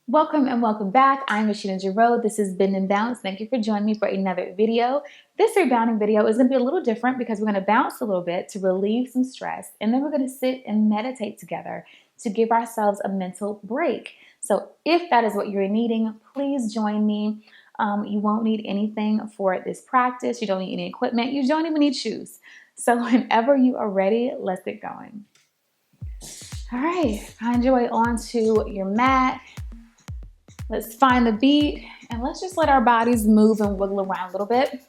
Welcome and welcome back. I'm Rasheena Jarreau. This is Bend and Bounce. Thank you for joining me for another video. This rebounding video is going to be a little different because we're going to bounce a little bit to relieve some stress, and then we're going to sit and meditate together to give ourselves a mental break. So if that is what you're needing, please join me. You won't need anything for this practice. You don't need any equipment. You don't even need shoes. So whenever you are ready, let's get going. All right, find your way onto your mat. Let's find the beat and let's just let our bodies move and wiggle around a little bit.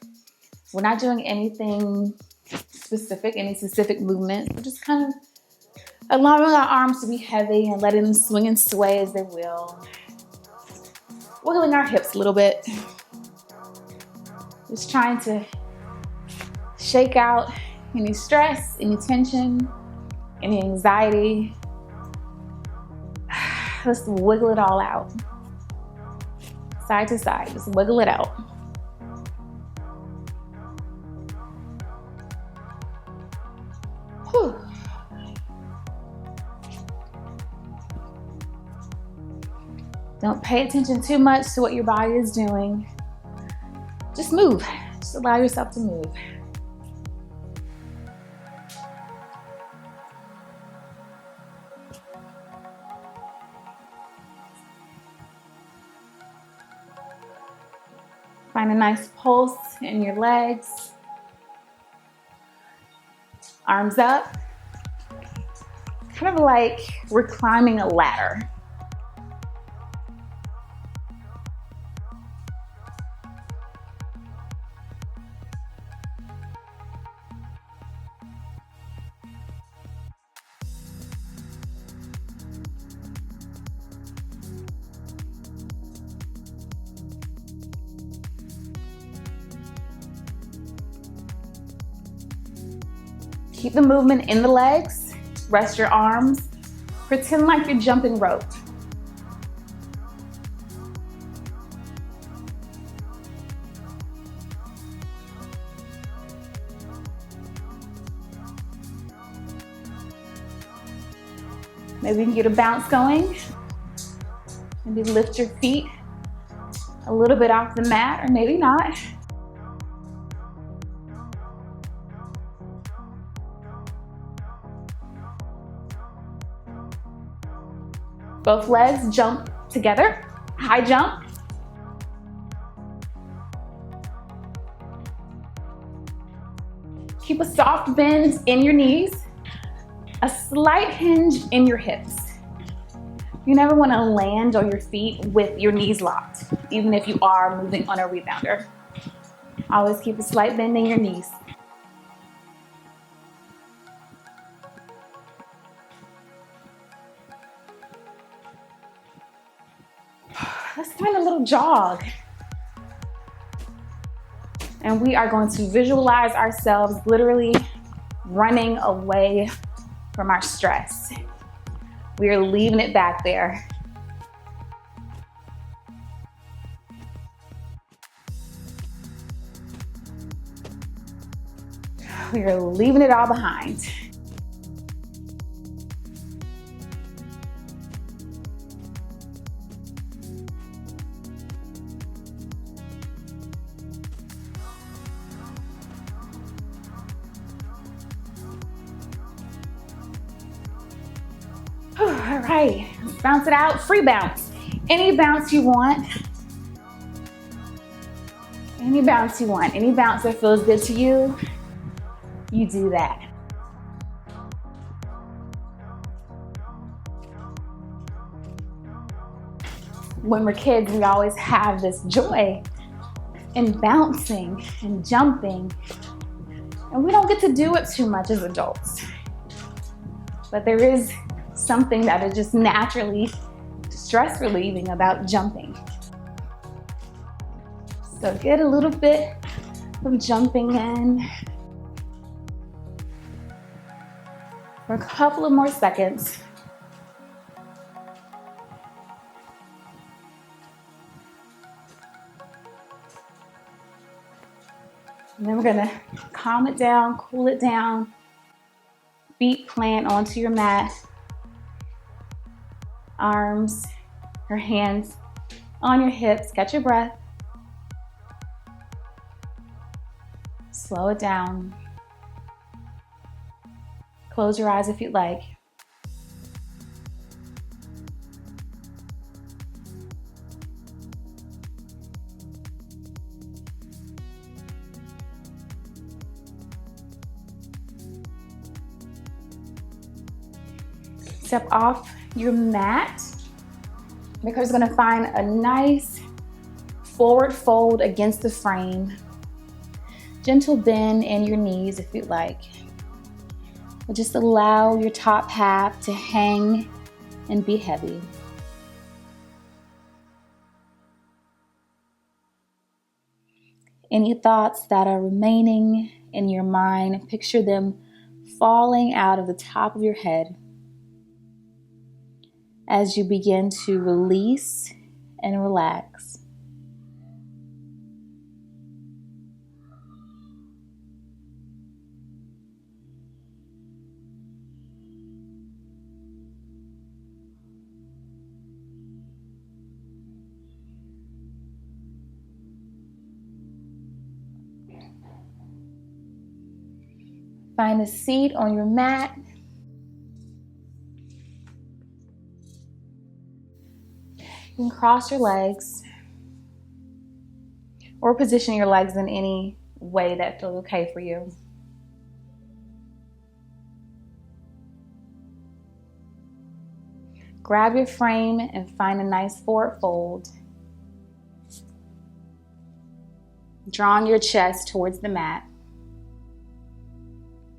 We're not doing anything specific, any specific movement. We're just kind of allowing our arms to be heavy and letting them swing and sway as they will. Wiggling our hips a little bit. Just trying to shake out any stress, any tension, any anxiety. Let's wiggle it all out. Side to side, just wiggle it out. Whew. Don't pay attention too much to what your body is doing. Just move. Just allow yourself to move. Find a nice pulse in your legs. Arms up. Kind of like we're climbing a ladder. Keep the movement in the legs. Rest your arms. Pretend like you're jumping rope. Maybe you can get a bounce going. Maybe lift your feet a little bit off the mat, or maybe not. Both legs jump together, high jump. Keep a soft bend in your knees, a slight hinge in your hips. You never want to land on your feet with your knees locked, even if you are moving on a rebounder. Always keep a slight bend in your knees. Let's find a little jog. And we are going to visualize ourselves literally running away from our stress. We are leaving it back there. We are leaving it all behind. All right, let's bounce it out. Free bounce. Any bounce you want. Any bounce you want. Any bounce that feels good to you, you do that. When we're kids, we always have this joy in bouncing and jumping. And we don't get to do it too much as adults. But there is something that is just naturally stress relieving about jumping. So get a little bit of jumping in for a couple of more seconds. And then we're gonna calm it down, cool it down, feet plant onto your mat. Arms Your hands on your hips, catch your breath. Slow it down. Close your eyes if you'd like. Step off your mat because you're going to find a nice forward fold against the frame. Gentle bend in your knees if you'd like. But just allow your top half to hang and be heavy. Any thoughts that are remaining in your mind, picture them falling out of the top of your head as you begin to release and relax. Find a seat on your mat. You can cross your legs or position your legs in any way that feels okay for you. Grab your frame and find a nice forward fold. Drawing your chest towards the mat.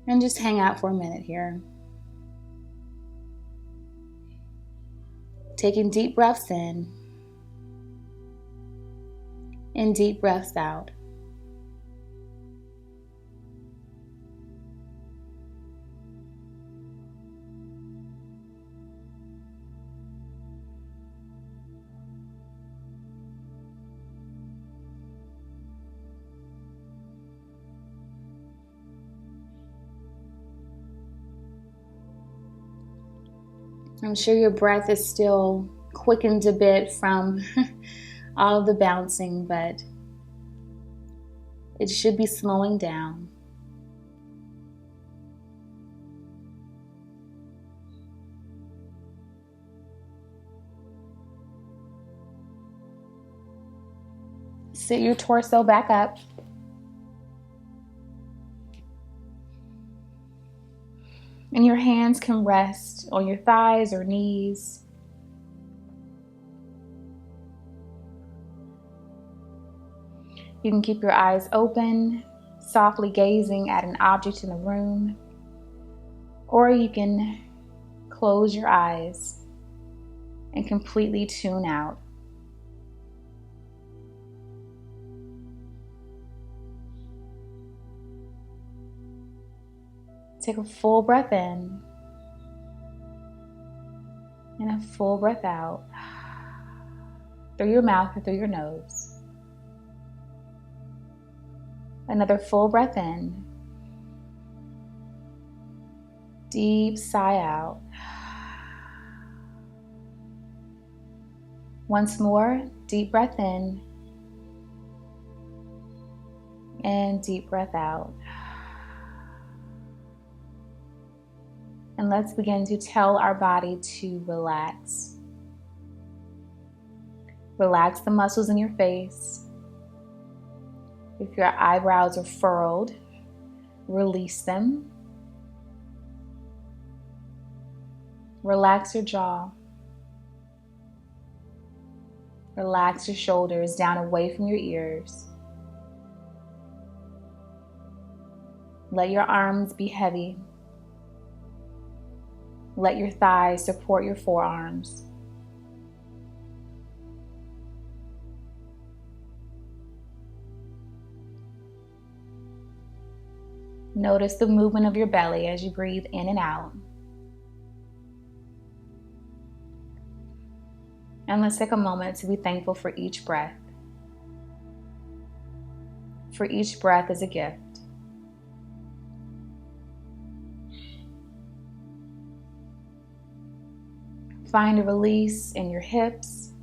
And just hang out for a minute here. Taking deep breaths in and deep breaths out. I'm sure your breath is still quickened a bit from all of the bouncing, but it should be slowing down. Sit your torso back up. And your hands can rest on your thighs or knees. You can keep your eyes open, softly gazing at an object in the room, or you can close your eyes and completely tune out. Take a full breath in and a full breath out through your mouth and through your nose. Another full breath in. Deep sigh out. Once more, deep breath in and deep breath out. And let's begin to tell our body to relax. Relax the muscles in your face. If your eyebrows are furrowed, release them. Relax your jaw. Relax your shoulders down away from your ears. Let your arms be heavy. Let your thighs support your forearms. Notice the movement of your belly as you breathe in and out. And let's take a moment to be thankful for each breath. For each breath is a gift. Find a release in your hips,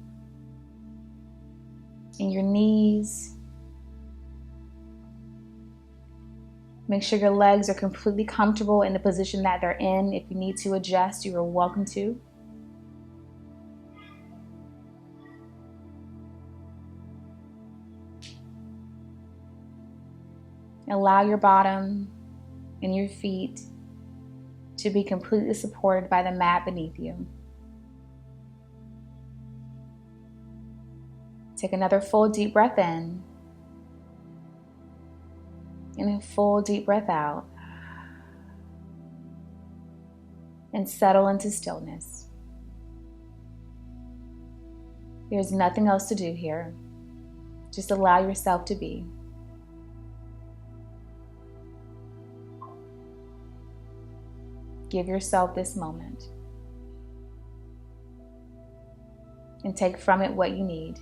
in your knees. Make sure your legs are completely comfortable in the position that they're in. If you need to adjust, you are welcome to. Allow your bottom and your feet to be completely supported by the mat beneath you. Take another full deep breath in and a full deep breath out. And settle into stillness. There's nothing else to do here. Just allow yourself to be. Give yourself this moment. And take from it what you need.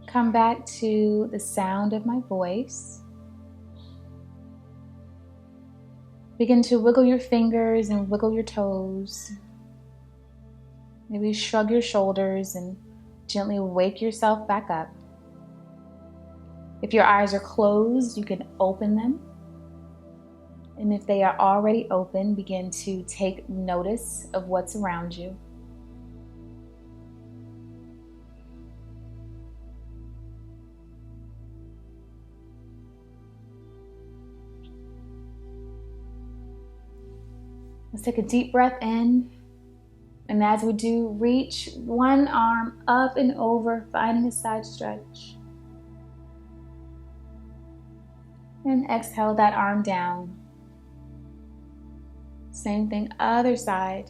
Come back to the sound of my voice. Begin to wiggle your fingers and wiggle your toes. Maybe shrug your shoulders and gently wake yourself back up. If your eyes are closed, you can open them. And if they are already open, begin to take notice of what's around you. Let's take a deep breath in. And as we do, reach one arm up and over, finding a side stretch. And exhale that arm down. Same thing, other side.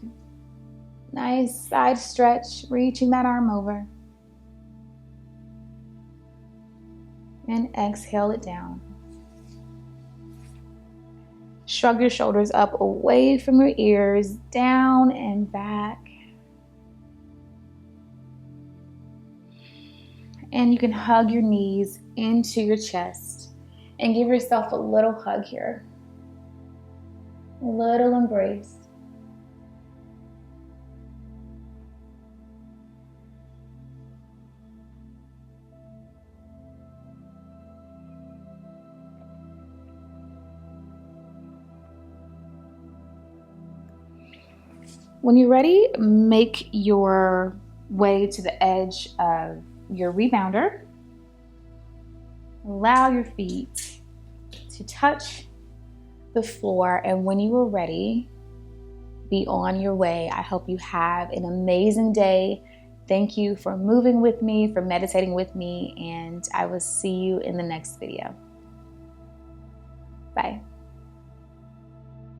Nice side stretch, reaching that arm over. And exhale it down. Shrug your shoulders up away from your ears, down and back. And you can hug your knees into your chest and give yourself a little hug here. A little embrace. When you're ready, make your way to the edge of your rebounder. Allow your feet to touch the floor, and when you are ready, be on your way. I hope you have an amazing day. Thank you for moving with me, for meditating with me, and I will see you in the next video. Bye.